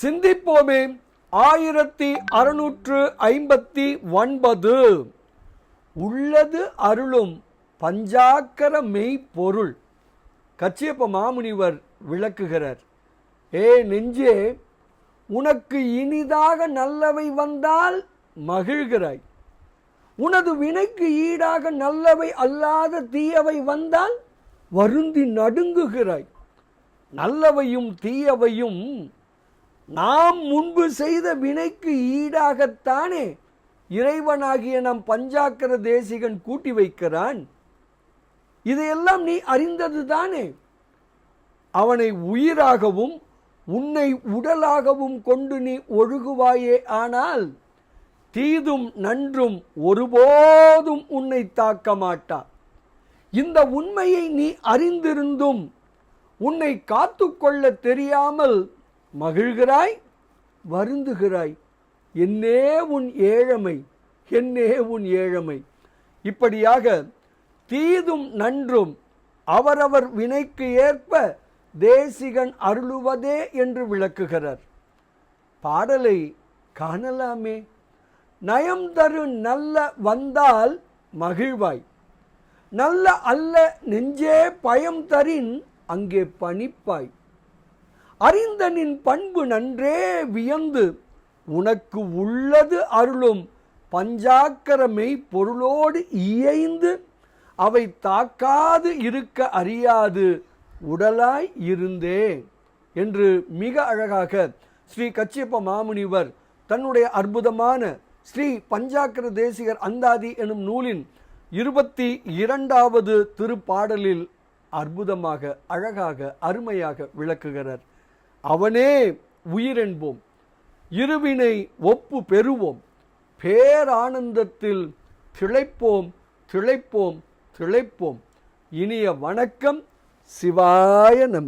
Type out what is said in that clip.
சிந்திப்போமே. 1659 உள்ளது அருளும் பஞ்சாக்கர மெய்ப்பொருள். கச்சியப்ப மாமுனிவர் விளக்குகிறார். ஏ நெஞ்சே, உனக்கு இனிதாக நல்லவை வந்தால் மகிழ்கிறாய். உனது வினைக்கு ஈடாக நல்லவை அல்லாத தீயவை வந்தால் வருந்தி நடுங்குகிறாய். நல்லவையும் தீயவையும் நாம் முன்பு செய்த வினைக்கு ஈடாகத்தானே இறைவனாகிய நம் பஞ்சாக்கர தேசிகன் கூட்டி வைக்கிறான். இதையெல்லாம் நீ அறிந்தது தானே. அவனை உயிராகவும் உன்னை உடலாகவும் கொண்டு நீ ஒழுகுவாயே. ஆனால் தீதும் நன்றும் ஒருபோதும் உன்னை தாக்க மாட்டா. இந்த உண்மையை நீ அறிந்திருந்தும் உன்னை காத்து கொள்ள தெரியாமல் மகிழ்கிறாய், வருந்துகிறாய். என்னே உன் ஏழமை, என்னே உன் ஏழமை. இப்படியாக தீதும் நன்றும் அவரவர் வினைக்கு ஏற்ப தேசிகன் அருளுவதே என்று விளக்குகிறார். பாடலை காணலாமே. நயம் தரு நல்ல வந்தால் மகிழ்வாய், நல்ல அல்ல நெஞ்சே பயம் தரின் அங்கே பணிப்பாய். அறிந்த நின் பண்பு நன்றே வியந்து உனக்கு உள்ளது அருளும் பஞ்சாக்கர மெய்ப்பொருளோடு இயைந்து அவை தாக்காது இருக்க அறியாது உடலாய் இருந்தே என்று மிக அழகாக ஸ்ரீ கச்சியப்ப மாமுனிவர் தன்னுடைய அற்புதமான ஸ்ரீ பஞ்சாக்கர தேசிகர் அந்தாதி எனும் நூலின் 22வது திருப்பாடலில் அற்புதமாக அழகாக அருமையாக விளக்குகிறார். அவனே உயிரென்போம், இருவினை ஒப்பு பெறுவோம், பேரானந்தத்தில் திளைப்போம் திளைப்போம் திளைப்போம். இனிய வணக்கம். சிவாய நம.